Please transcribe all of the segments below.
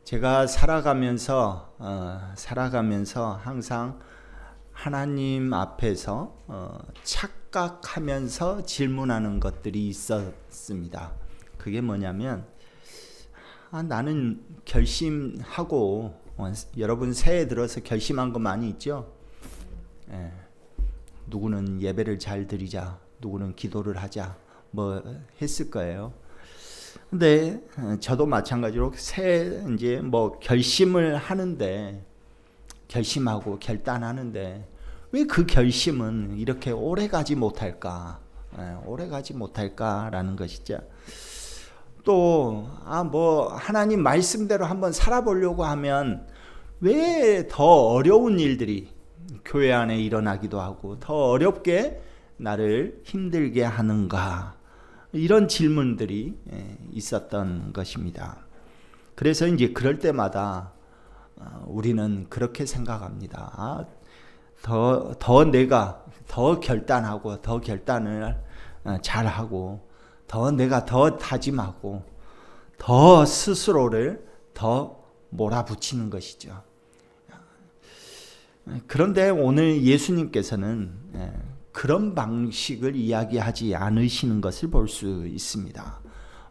제가 살아가면서 항상 하나님 앞에서 착각하면서 질문하는 것들이 있었습니다. 그게 뭐냐면 나는 결심하고 여러분 새해 들어서 결심한 거 많이 있죠? 누구는 예배를 잘 드리자, 누구는 기도를 하자, 뭐 했을 거예요. 근데 저도 마찬가지로 새해 이제 뭐 결심을 하는데, 결심하고 결단하는데 왜 그 결심은 이렇게 오래 가지 못할까? 오래 가지 못할까라는 것이죠. 또 뭐 하나님 말씀대로 한번 살아보려고 하면 왜 더 어려운 일들이 교회 안에 일어나기도 하고 더 어렵게 나를 힘들게 하는가? 이런 질문들이 있었던 것입니다. 그래서 이제 그럴 때마다 우리는 그렇게 생각합니다. 내가 더 결단하고 더 결단을 잘하고 내가 더 다짐하고 더 스스로를 더 몰아붙이는 것이죠. 그런데 오늘 예수님께서는 그런 방식을 이야기하지 않으시는 것을 볼 수 있습니다.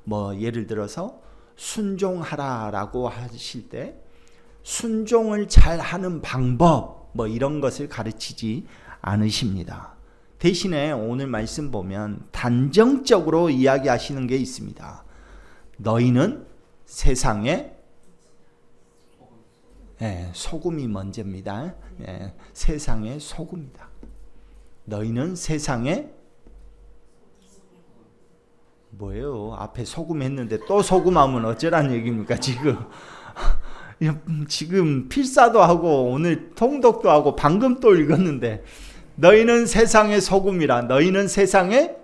뭐 예를 들어서 순종하라라고 하실 때 순종을 잘 하는 방법 뭐 이런 것을 가르치지 않으십니다. 대신에 오늘 말씀 보면 단정적으로 이야기하시는 게 있습니다. 너희는 세상의 소금이 먼저입니다. 세상의 소금이다. 너희는 세상에 뭐예요? 앞에 소금 했는데 또 소금하면 어쩌란 얘기입니까? 지금 필사도 하고 오늘 통독도 하고 방금 또 읽었는데 너희는 세상의 소금이라, 너희는 세상의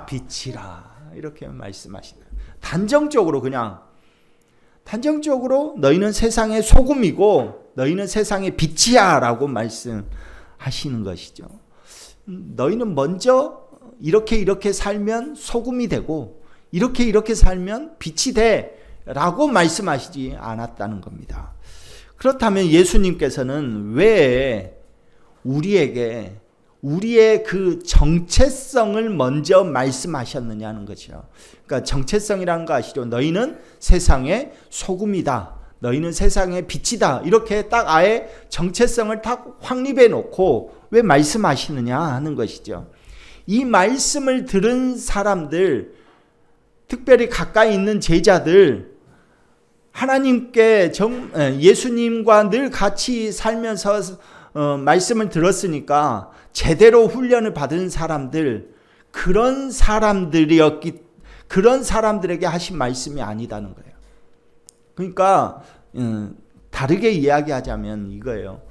빛이라 이렇게 말씀하시네요. 단정적으로 너희는 세상의 소금이고 너희는 세상의 빛이야 라고 말씀하시는 것이죠. 너희는 먼저 이렇게 살면 소금이 되고 이렇게 살면 빛이 돼 라고 말씀하시지 않았다는 겁니다. 그렇다면 예수님께서는 왜 우리에게 우리의 그 정체성을 먼저 말씀하셨느냐는 거죠. 그러니까 정체성이라는 거 아시죠? 너희는 세상의 소금이다. 너희는 세상의 빛이다. 이렇게 딱 아예 정체성을 딱 확립해 놓고 왜 말씀하시느냐 하는 것이죠. 이 말씀을 들은 사람들, 특별히 가까이 있는 제자들, 하나님께 예수님과 늘 같이 살면서 말씀을 들었으니까 제대로 훈련을 받은 사람들, 그런 사람들에게 하신 말씀이 아니다는 거예요. 그러니까 다르게 이야기하자면 이거예요.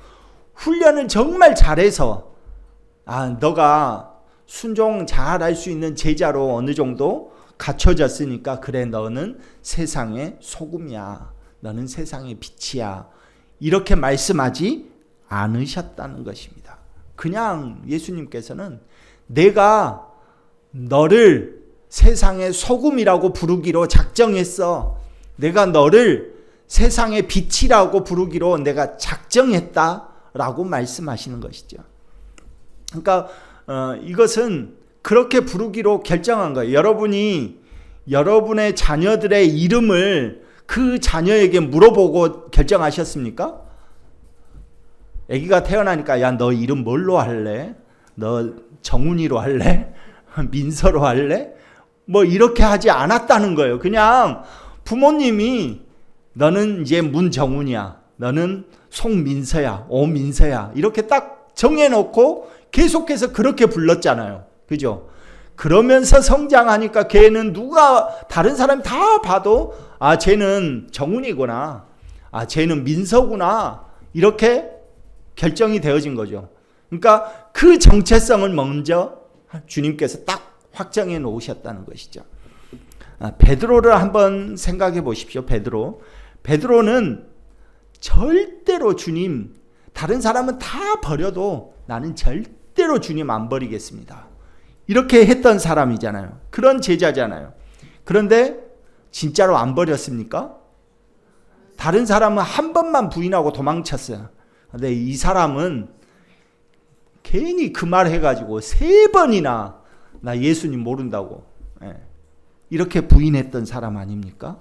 훈련을 정말 잘해서 너가 순종 잘할 수 있는 제자로 어느 정도 갖춰졌으니까 그래 너는 세상의 소금이야. 너는 세상의 빛이야. 이렇게 말씀하지 않으셨다는 것입니다. 그냥 예수님께서는 내가 너를 세상의 소금이라고 부르기로 작정했어. 내가 너를 세상의 빛이라고 부르기로 내가 작정했다라고 말씀하시는 것이죠. 그러니까 이것은 그렇게 부르기로 결정한 거예요. 여러분이 여러분의 자녀들의 이름을 그 자녀에게 물어보고 결정하셨습니까? 아기가 태어나니까 야, 너 이름 뭘로 할래? 너 정훈이로 할래? 민서로 할래? 뭐 이렇게 하지 않았다는 거예요. 그냥 부모님이 너는 이제 문정훈이야. 너는 송민서야. 오민서야. 이렇게 딱 정해놓고 계속해서 그렇게 불렀잖아요. 그죠? 그러면서 성장하니까 걔는 다른 사람이 다 봐도 쟤는 정훈이구나. 쟤는 민서구나. 이렇게 결정이 되어진 거죠. 그러니까 그 정체성을 먼저 주님께서 딱 확정해 놓으셨다는 것이죠. 베드로를 한번 생각해 보십시오. 베드로는 절대로 주님, 다른 사람은 다 버려도 나는 절대로 주님 안 버리겠습니다. 이렇게 했던 사람이잖아요. 그런 제자잖아요. 그런데 진짜로 안 버렸습니까? 다른 사람은 한 번만 부인하고 도망쳤어요. 근데 이 사람은 괜히 그 말 해가지고 3번이나 나 예수님 모른다고 이렇게 부인했던 사람 아닙니까?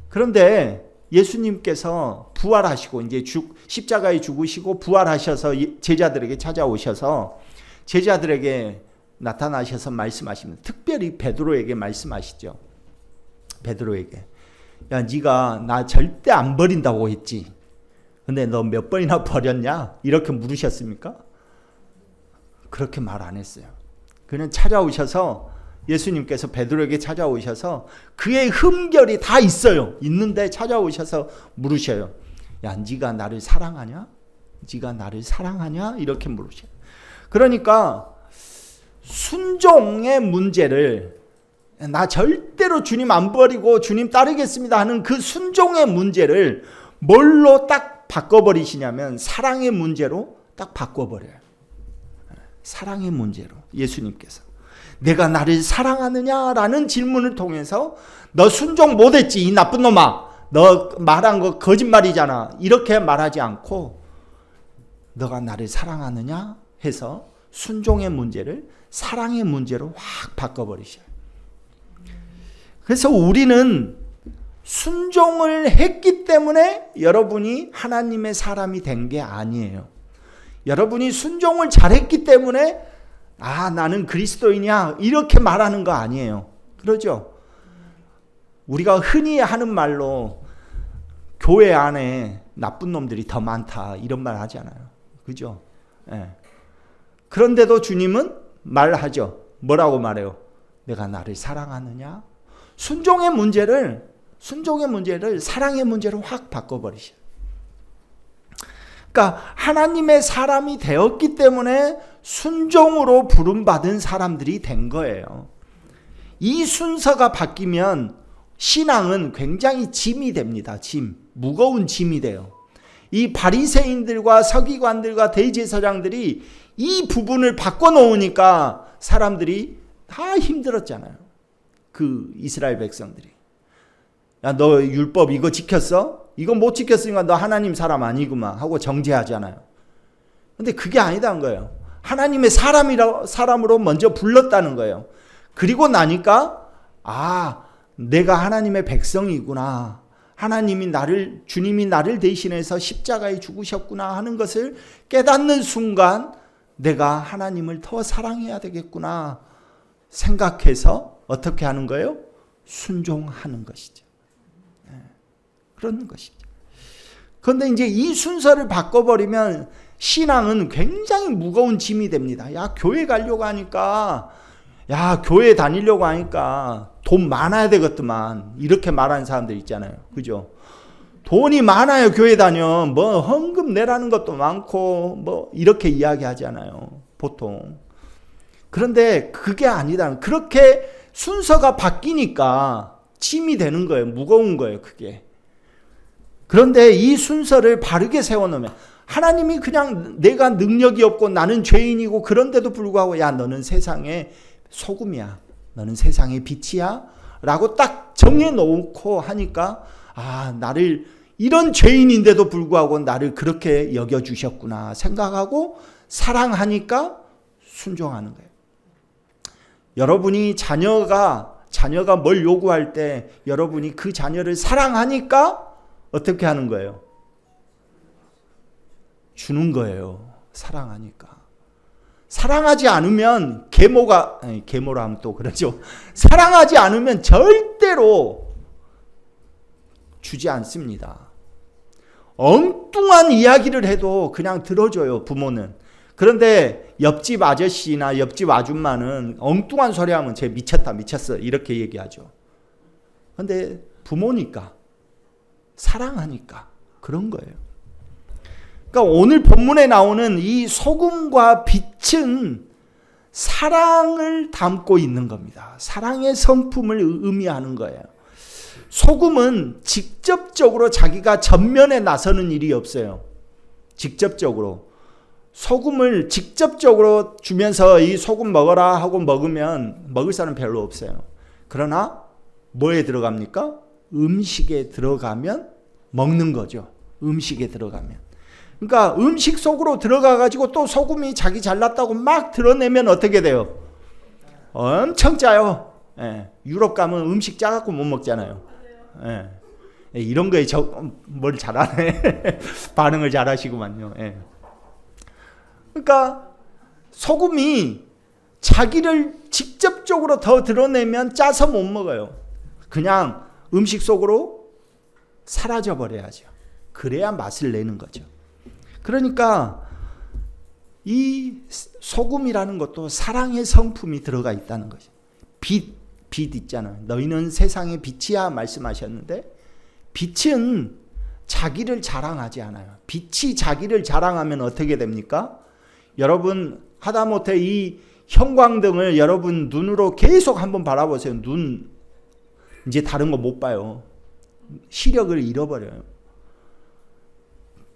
그런데 예수님께서 부활하시고 이제 십자가에 죽으시고 부활하셔서 제자들에게 찾아오셔서 제자들에게 나타나셔서 말씀하십니다. 특별히 베드로에게 말씀하시죠. 베드로에게, 야, 네가 나 절대 안 버린다고 했지. 근데 너 몇 번이나 버렸냐? 이렇게 물으셨습니까? 그렇게 말 안 했어요. 그냥 찾아오셔서 예수님께서 베드로에게 찾아오셔서 그의 흠결이 다 있어요. 있는데 찾아오셔서 물으셔요. 야, 네가 나를 사랑하냐? 네가 나를 사랑하냐? 이렇게 물으셔요. 그러니까 순종의 문제를, 나 절대로 주님 안 버리고 주님 따르겠습니다 하는 그 순종의 문제를 뭘로 딱 바꿔버리시냐면 사랑의 문제로 딱 바꿔버려요. 사랑의 문제로. 예수님께서 내가 나를 사랑하느냐라는 질문을 통해서 너 순종 못했지 이 나쁜 놈아, 너 말한 거 거짓말이잖아, 이렇게 말하지 않고 너가 나를 사랑하느냐 해서 순종의 문제를 사랑의 문제로 확 바꿔버리셔요. 그래서 우리는 순종을 했기 때문에 여러분이 하나님의 사람이 된 게 아니에요. 여러분이 순종을 잘했기 때문에 나는 그리스도인이야 이렇게 말하는 거 아니에요. 그러죠? 우리가 흔히 하는 말로 교회 안에 나쁜 놈들이 더 많다 이런 말 하잖아요. 그죠? 그런데도 주님은 말하죠. 뭐라고 말해요? 내가 나를 사랑하느냐? 순종의 문제를 사랑의 문제로 확 바꿔버리셔. 그러니까 하나님의 사람이 되었기 때문에 순종으로 부름받은 사람들이 된 거예요. 이 순서가 바뀌면 신앙은 굉장히 짐이 됩니다. 무거운 짐이 돼요. 이 바리새인들과 서기관들과 대제사장들이 이 부분을 바꿔놓으니까 사람들이 다 힘들었잖아요. 그 이스라엘 백성들이. 야, 너 율법 이거 지켰어? 이거 못 지켰으니까 너 하나님 사람 아니구만 하고 정죄하잖아요. 근데 그게 아니다는 거예요. 하나님의 사람으로 먼저 불렀다는 거예요. 그리고 나니까 내가 하나님의 백성이구나. 주님이 나를 대신해서 십자가에 죽으셨구나 하는 것을 깨닫는 순간 내가 하나님을 더 사랑해야 되겠구나 생각해서 어떻게 하는 거예요? 순종하는 것이죠. 그런 것이죠. 그런데 이제 이 순서를 바꿔버리면 신앙은 굉장히 무거운 짐이 됩니다. 야, 교회 가려고 하니까, 교회 다니려고 하니까 돈 많아야 되겠더만 이렇게 말하는 사람들 있잖아요. 그죠? 돈이 많아요. 교회 다녀. 뭐 헌금 내라는 것도 많고 뭐 이렇게 이야기하잖아요. 보통. 그런데 그게 아니다. 그렇게 순서가 바뀌니까 짐이 되는 거예요. 무거운 거예요. 그게. 그런데 이 순서를 바르게 세워놓으면 하나님이 그냥 내가 능력이 없고 나는 죄인이고 그런데도 불구하고 야, 너는 세상의 소금이야. 너는 세상의 빛이야. 라고 딱 정해놓고 하니까 나를 이런 죄인인데도 불구하고 나를 그렇게 여겨주셨구나 생각하고 사랑하니까 순종하는 거예요. 여러분이 자녀가 뭘 요구할 때 여러분이 그 자녀를 사랑하니까 어떻게 하는 거예요? 주는 거예요. 사랑하니까. 사랑하지 않으면 계모라 하면 또 그러죠. 사랑하지 않으면 절대로 주지 않습니다. 엉뚱한 이야기를 해도 그냥 들어줘요, 부모는. 그런데 옆집 아저씨나 옆집 아줌마는 엉뚱한 소리 하면 쟤 미쳤어 이렇게 얘기하죠. 그런데 부모니까 사랑하니까 그런 거예요. 그러니까 오늘 본문에 나오는 이 소금과 빛은 사랑을 담고 있는 겁니다. 사랑의 성품을 의미하는 거예요. 소금은 직접적으로 자기가 전면에 나서는 일이 없어요. 직접적으로. 소금을 직접적으로 주면서 이 소금 먹어라 하고 먹으면 먹을 사람 별로 없어요. 그러나 뭐에 들어갑니까? 음식에 들어가면 먹는 거죠. 음식에 들어가면. 그러니까 음식 속으로 들어가가지고 또 소금이 자기 잘났다고 막 드러내면 어떻게 돼요? 엄청 짜요. 예. 유럽 가면 음식 짜갖고 못 먹잖아요. 예. 이런 거에 뭘 잘하네. 반응을 잘하시구만요. 예. 그러니까 소금이 자기를 직접적으로 더 드러내면 짜서 못 먹어요. 그냥 음식 속으로 사라져 버려야죠. 그래야 맛을 내는 거죠. 그러니까 이 소금이라는 것도 사랑의 성품이 들어가 있다는 거죠. 빛 있잖아요. 너희는 세상의 빛이야 말씀하셨는데, 빛은 자기를 자랑하지 않아요. 빛이 자기를 자랑하면 어떻게 됩니까? 여러분 하다못해 이 형광등을 여러분 눈으로 계속 한번 바라보세요. 눈 이제 다른 거 못 봐요. 시력을 잃어버려요.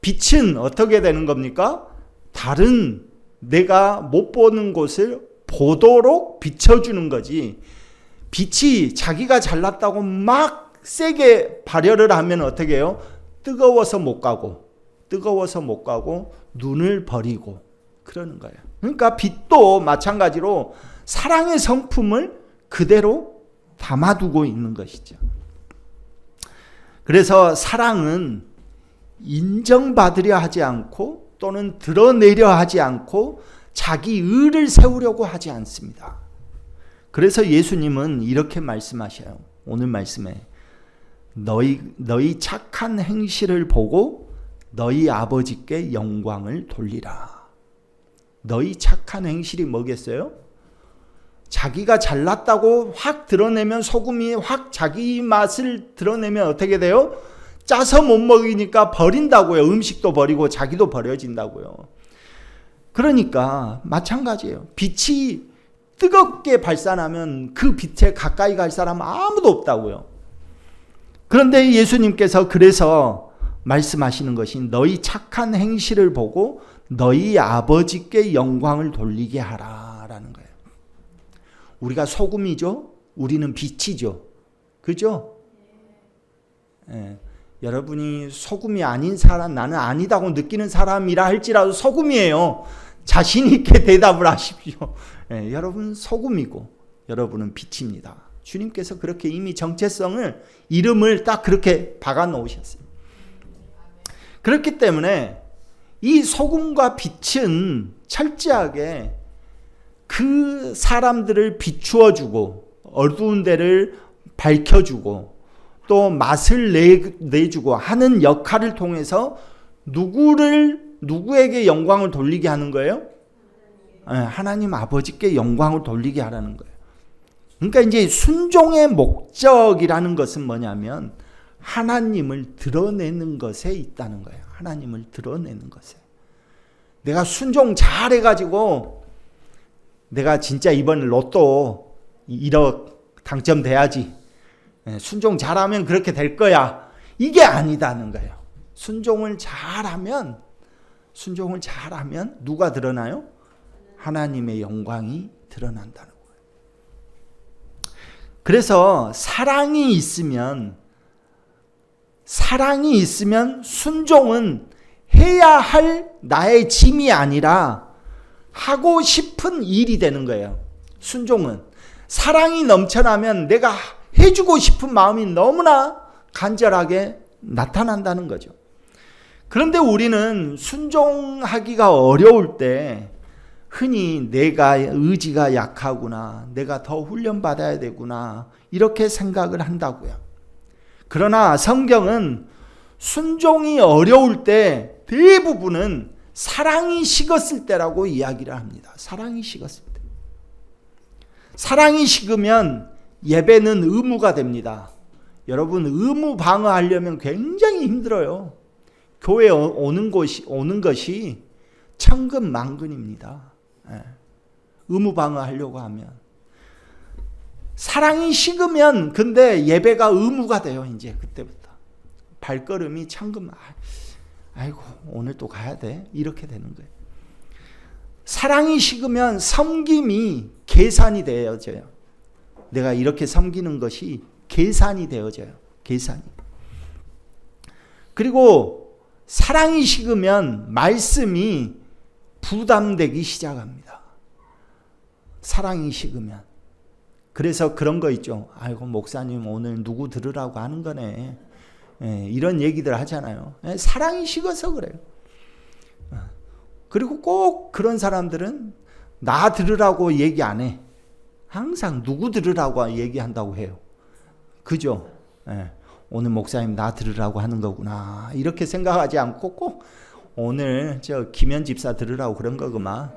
빛은 어떻게 되는 겁니까? 다른 내가 못 보는 곳을 보도록 비춰주는 거지. 빛이 자기가 잘났다고 막 세게 발열을 하면 어떻게 해요? 뜨거워서 못 가고 눈을 버리고 그러는 거예요. 그러니까 빛도 마찬가지로 사랑의 성품을 그대로 담아두고 있는 것이죠. 그래서 사랑은 인정받으려 하지 않고 또는 드러내려 하지 않고 자기 의를 세우려고 하지 않습니다. 그래서 예수님은 이렇게 말씀하셔요. 오늘 말씀에 너희 착한 행실을 보고 너희 아버지께 영광을 돌리라. 너희 착한 행실이 뭐겠어요? 자기가 잘났다고 확 드러내면, 소금이 확 자기 맛을 드러내면 어떻게 돼요? 짜서 못 먹으니까 버린다고요. 음식도 버리고 자기도 버려진다고요. 그러니까 마찬가지예요. 빛이 뜨겁게 발산하면 그 빛에 가까이 갈 사람 아무도 없다고요. 그런데 예수님께서 그래서 말씀하시는 것이 너희 착한 행실을 보고 너희 아버지께 영광을 돌리게 하라라는 거예요. 우리가 소금이죠. 우리는 빛이죠. 그죠? 예. 여러분이 소금이 아닌 사람, 나는 아니다고 느끼는 사람이라 할지라도 소금이에요. 자신 있게 대답을 하십시오. 예, 여러분 소금이고 여러분은 빛입니다. 주님께서 그렇게 이미 정체성을, 이름을 딱 그렇게 박아 놓으셨어요. 그렇기 때문에 이 소금과 빛은 철저하게 그 사람들을 비추어주고 어두운 데를 밝혀주고 또 맛을 내주고 하는 역할을 통해서 누구에게 영광을 돌리게 하는 거예요? 하나님 아버지께 영광을 돌리게 하라는 거예요. 그러니까 이제 순종의 목적이라는 것은 뭐냐면 하나님을 드러내는 것에 있다는 거예요. 하나님을 드러내는 것에. 내가 순종 잘해가지고 내가 진짜 이번 로또 1억 당첨돼야지. 순종 잘하면 그렇게 될 거야. 이게 아니다는 거예요. 순종을 잘하면 누가 드러나요? 하나님의 영광이 드러난다는 거예요. 그래서 사랑이 있으면 순종은 해야 할 나의 짐이 아니라 하고 싶은 일이 되는 거예요. 순종은 사랑이 넘쳐나면 내가 해주고 싶은 마음이 너무나 간절하게 나타난다는 거죠. 그런데 우리는 순종하기가 어려울 때 흔히 내가 의지가 약하구나, 내가 더 훈련받아야 되구나 이렇게 생각을 한다고요. 그러나 성경은 순종이 어려울 때 대부분은 사랑이 식었을 때라고 이야기를 합니다. 사랑이 식었을 때. 사랑이 식으면 예배는 의무가 됩니다. 여러분 의무 방어하려면 굉장히 힘들어요. 교회에 오는 것이 천근만근입니다. 의무 방어하려고 하면. 사랑이 식으면 근데 예배가 의무가 돼요. 이제 그때부터 발걸음이 아이고 오늘 또 가야 돼 이렇게 되는 거예요. 사랑이 식으면 섬김이 계산이 되어져요. 내가 이렇게 섬기는 것이 계산이 되어져요. 계산이. 그리고 사랑이 식으면 말씀이 부담되기 시작합니다. 사랑이 식으면. 그래서 그런 거 있죠. 아이고 목사님 오늘 누구 들으라고 하는 거네. 이런 얘기들 하잖아요. 사랑이 식어서 그래요. 그리고 꼭 그런 사람들은 나 들으라고 얘기 안 해. 항상 누구 들으라고 얘기한다고 해요. 그죠? 오늘 목사님 나 들으라고 하는 거구나. 이렇게 생각하지 않고 꼭 오늘 저 김현 집사 들으라고 그런 거구만.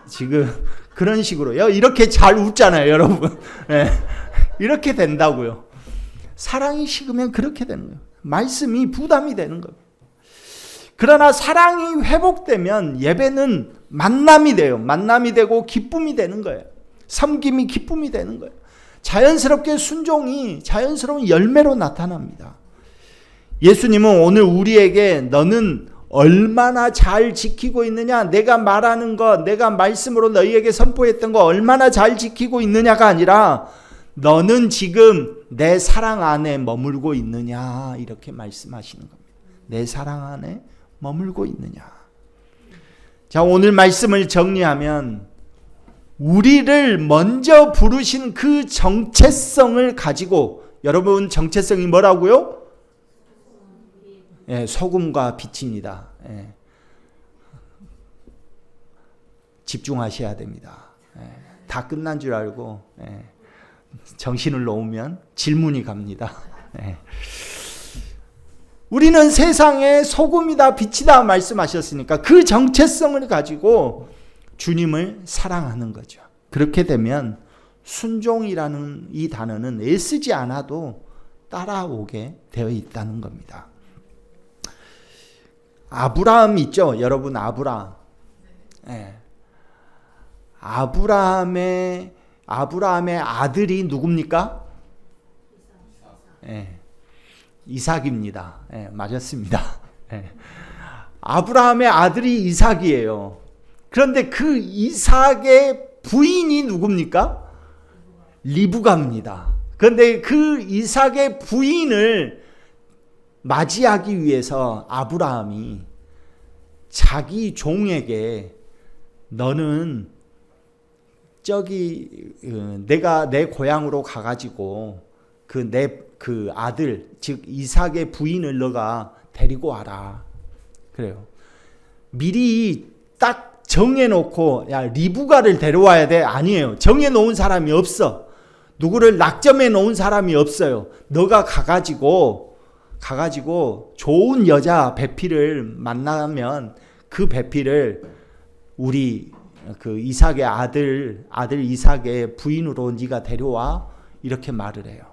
지금 그런 식으로요. 이렇게 잘 웃잖아요, 여러분. 이렇게 된다고요. 사랑이 식으면 그렇게 되는 거예요. 말씀이 부담이 되는 거예요. 그러나 사랑이 회복되면 예배는 만남이 돼요. 만남이 되고 기쁨이 되는 거예요. 섬김이 기쁨이 되는 거예요. 자연스럽게 순종이 자연스러운 열매로 나타납니다. 예수님은 오늘 우리에게 너는 얼마나 잘 지키고 있느냐, 내가 말하는 것, 내가 말씀으로 너희에게 선포했던 거 얼마나 잘 지키고 있느냐가 아니라 너는 지금 내 사랑 안에 머물고 있느냐, 이렇게 말씀하시는 겁니다. 내 사랑 안에 머물고 있느냐. 자, 오늘 말씀을 정리하면 우리를 먼저 부르신 그 정체성을 가지고, 여러분 정체성이 뭐라고요? 소금과 빛입니다. 집중하셔야 됩니다. 다 끝난 줄 알고 정신을 놓으면 질문이 갑니다. 우리는 세상의 소금이다 빛이다 말씀하셨으니까 그 정체성을 가지고 주님을 사랑하는 거죠. 그렇게 되면 순종이라는 이 단어는 애쓰지 않아도 따라오게 되어 있다는 겁니다. 아브라함 있죠? 여러분 아브라함. 아브라함의 아들이 누굽니까? 이삭입니다. 맞았습니다. 아브라함의 아들이 이삭이에요. 그런데 그 이삭의 부인이 누굽니까? 리브가입니다. 그런데 그 이삭의 부인을 맞이하기 위해서 아브라함이 자기 종에게 너는 저기 내가 내 고향으로 가가지고 그 아들 즉 이삭의 부인을 너가 데리고 와라. 그래요. 미리 딱 정해놓고 야 리브가를 데려와야 돼? 아니에요. 정해놓은 사람이 없어. 누구를 낙점해 놓은 사람이 없어요. 너가 가가지고 좋은 여자 배필을 만나면 그 배필을 우리 그 이삭의 아들 이삭의 부인으로 네가 데려와 이렇게 말을 해요.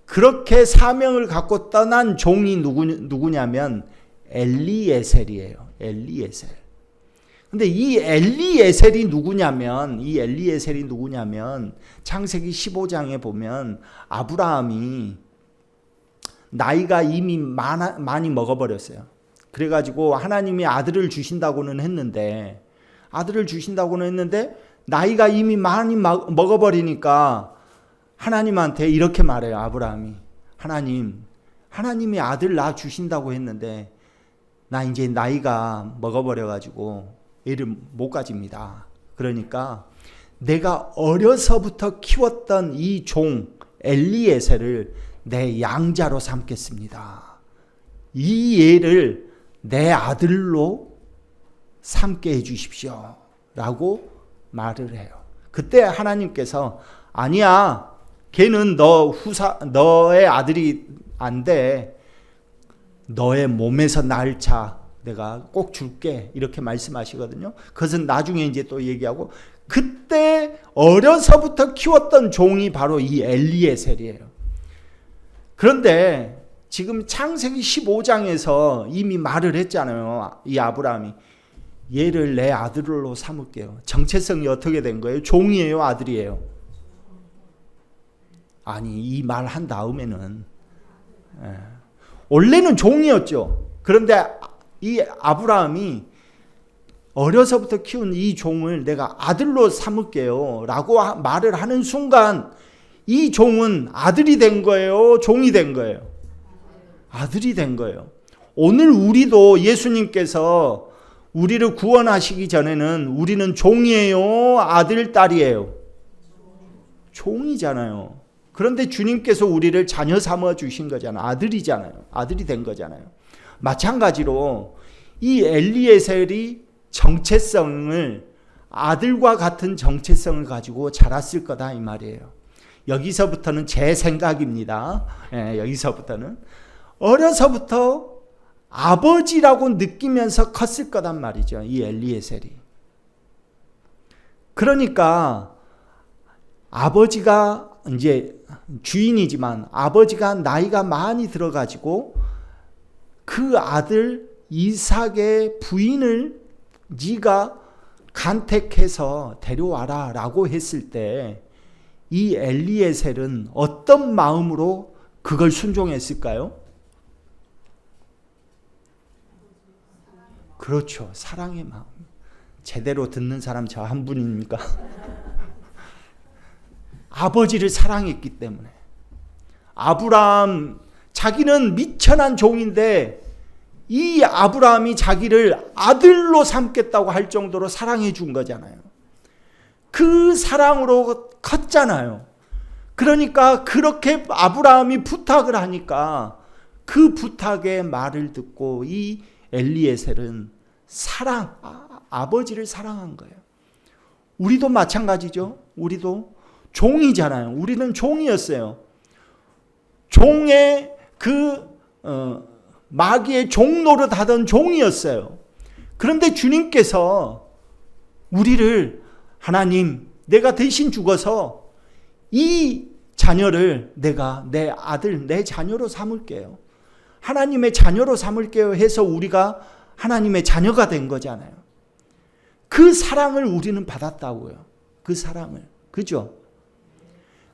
그렇게 사명을 갖고 떠난 종이 누구냐면 엘리에셀이에요. 엘리에셀. 근데 이 엘리에셀이 누구냐면 창세기 15장에 보면 아브라함이 나이가 이미 많이 먹어버렸어요. 그래가지고 하나님이 아들을 주신다고는 했는데 나이가 이미 많이 먹어버리니까 하나님한테 이렇게 말해요. 아브라함이 하나님이 아들 낳아 주신다고 했는데 나 이제 나이가 먹어버려가지고 애를 못 가집니다. 그러니까 내가 어려서부터 키웠던 이 종 엘리에셀을 내 양자로 삼겠습니다. 이 애를 내 아들로 삼게 해주십시오 라고 말을 해요. 그때 하나님께서 아니야, 걔는 너의 아들이 안 돼. 너의 몸에서 날 차 내가 꼭 줄게 이렇게 말씀하시거든요. 그것은 나중에 이제 또 얘기하고, 그때 어려서부터 키웠던 종이 바로 이 엘리에셀이에요. 그런데 지금 창세기 15장에서 이미 말을 했잖아요. 이 아브라함이 얘를 내 아들로 삼을게요. 정체성이 어떻게 된 거예요? 종이에요, 아들이에요? 아니, 이 말 한 다음에는 원래는 종이었죠. 그런데 이 아브라함이 어려서부터 키운 이 종을 내가 아들로 삼을게요 라고 말을 하는 순간 이 종은 아들이 된 거예요? 종이 된 거예요? 아들이 된 거예요. 오늘 우리도 예수님께서 우리를 구원하시기 전에는 우리는 종이에요? 아들, 딸이에요? 종이잖아요. 그런데 주님께서 우리를 자녀 삼아 주신 거잖아요. 아들이잖아요. 아들이 된 거잖아요. 마찬가지로 이 엘리에셀이 정체성을 아들과 같은 정체성을 가지고 자랐을 거다 이 말이에요. 여기서부터는 제 생각입니다. 여기서부터는 어려서부터 아버지라고 느끼면서 컸을 거단 말이죠. 이 엘리에셀이. 그러니까 아버지가 이제 주인이지만 아버지가 나이가 많이 들어가지고 그 아들 이삭의 부인을 네가 간택해서 데려와라 라고 했을 때 이 엘리에셀은 어떤 마음으로 그걸 순종했을까요? 그렇죠. 사랑의 마음. 제대로 듣는 사람 저 한 분입니까? 아버지를 사랑했기 때문에. 아브라함, 자기는 미천한 종인데 이 아브라함이 자기를 아들로 삼겠다고 할 정도로 사랑해 준 거잖아요. 그 사랑으로 컸잖아요. 그러니까 그렇게 아브라함이 부탁을 하니까 그 부탁의 말을 듣고 이 엘리에셀은 아버지를 사랑한 거예요. 우리도 마찬가지죠. 우리도 종이잖아요. 우리는 종이었어요. 종의 마귀의 종노릇 하던 종이었어요. 그런데 주님께서 우리를 하나님, 내가 대신 죽어서 이 자녀를 내가 내 아들, 내 자녀로 삼을게요. 하나님의 자녀로 삼을게요 해서 우리가 하나님의 자녀가 된 거잖아요. 그 사랑을 우리는 받았다고요. 그 사랑을. 그죠?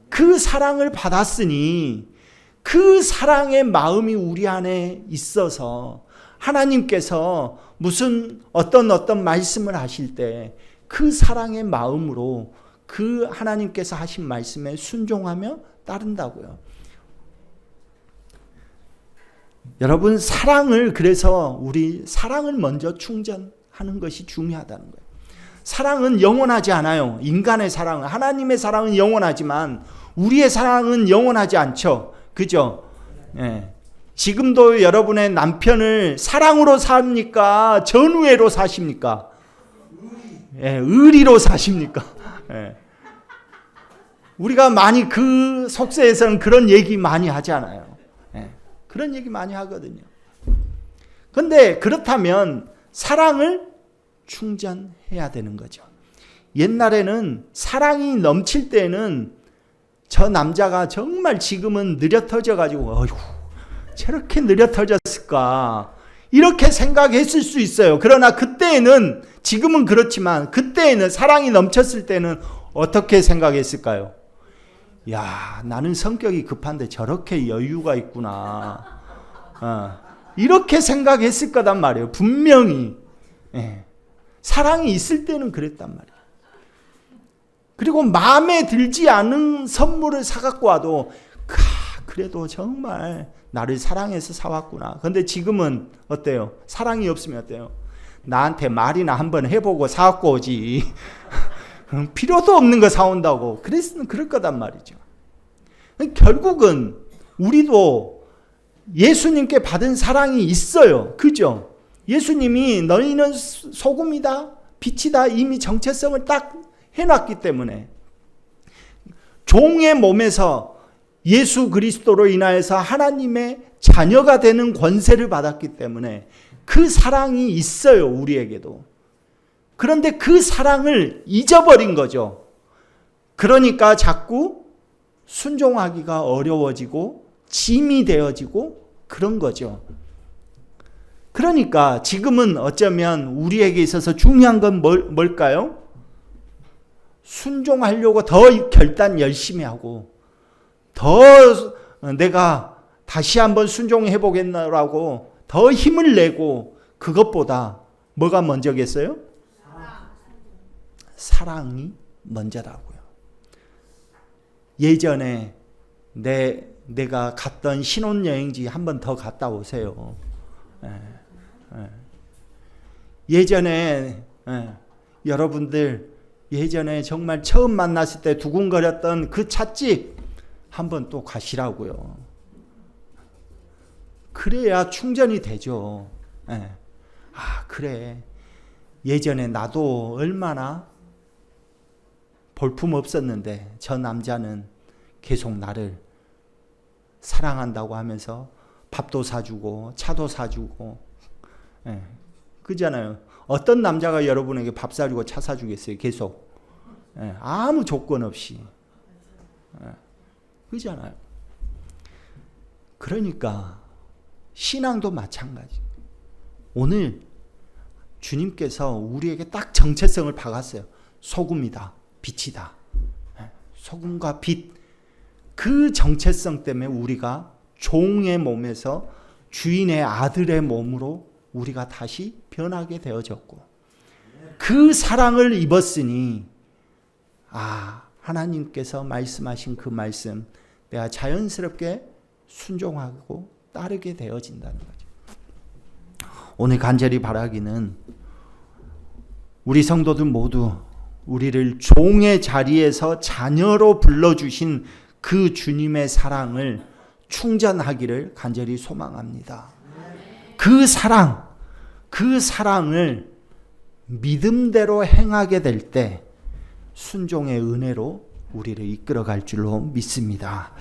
그 사랑을 받았으니 그 사랑의 마음이 우리 안에 있어서 하나님께서 무슨 어떤 말씀을 하실 때 그 사랑의 마음으로 그 하나님께서 하신 말씀에 순종하며 따른다고요. 여러분, 그래서 우리 사랑을 먼저 충전하는 것이 중요하다는 거예요. 사랑은 영원하지 않아요. 인간의 사랑은, 하나님의 사랑은 영원하지만 우리의 사랑은 영원하지 않죠. 그죠? 예. 지금도 여러분의 남편을 사랑으로 삽니까? 전우애로 사십니까? 예, 의리로 사십니까? 예. 우리가 많이 그 속세에서는 그런 얘기 많이 하잖아요. 예. 그런 얘기 많이 하거든요. 그런데 그렇다면 사랑을 충전해야 되는 거죠. 옛날에는 사랑이 넘칠 때는 저 남자가 정말 지금은 느려 터져가지고 어휴 저렇게 느려 터졌을까 이렇게 생각했을 수 있어요. 그러나 그때에는, 지금은 그렇지만 그때에는, 사랑이 넘쳤을 때는 어떻게 생각했을까요? 야, 나는 성격이 급한데 저렇게 여유가 있구나. 이렇게 생각했을 거단 말이에요. 분명히. 예. 사랑이 있을 때는 그랬단 말이에요. 그리고 마음에 들지 않은 선물을 사갖고 와도 그래도 정말 나를 사랑해서 사왔구나. 그런데 지금은 어때요? 사랑이 없으면 어때요? 나한테 말이나 한번 해보고 사갖고 오지. 필요도 없는 거 사온다고. 그럴 거단 말이죠. 결국은 우리도 예수님께 받은 사랑이 있어요. 그죠? 예수님이 너희는 소금이다, 빛이다 이미 정체성을 딱 해놨기 때문에 종의 몸에서 예수 그리스도로 인하여서 하나님의 자녀가 되는 권세를 받았기 때문에 그 사랑이 있어요. 우리에게도. 그런데 그 사랑을 잊어버린 거죠. 그러니까 자꾸 순종하기가 어려워지고 짐이 되어지고 그런 거죠. 그러니까 지금은 어쩌면 우리에게 있어서 중요한 건 뭘까요? 순종하려고 더 결단 열심히 하고 더 내가 다시 한번 순종해 보겠나라고 더 힘을 내고, 그것보다 뭐가 먼저겠어요? 사랑이 먼저라고요. 예전에 내가 갔던 신혼여행지 한 번 더 갔다 오세요. 예전에 여러분들 예전에 정말 처음 만났을 때 두근거렸던 그 찻집 한번 또 가시라고요. 그래야 충전이 되죠. 그래. 예전에 나도 얼마나 볼품 없었는데 저 남자는 계속 나를 사랑한다고 하면서 밥도 사주고 차도 사주고 그잖아요. 어떤 남자가 여러분에게 밥 사주고 차 사주겠어요? 계속 아무 조건 없이 그잖아요. 그러니까 신앙도 마찬가지. 오늘 주님께서 우리에게 딱 정체성을 박았어요. 소금이다, 빛이다. 소금과 빛, 그 정체성 때문에 우리가 종의 몸에서 주인의 아들의 몸으로 우리가 다시 변하게 되어졌고, 그 사랑을 입었으니 하나님께서 말씀하신 그 말씀 내가 자연스럽게 순종하고 따르게 되어진다는 거죠. 오늘 간절히 바라기는 우리 성도들 모두 우리를 종의 자리에서 자녀로 불러주신 그 주님의 사랑을 충전하기를 간절히 소망합니다. 그 사랑을 믿음대로 행하게 될 때 순종의 은혜로 우리를 이끌어갈 줄로 믿습니다.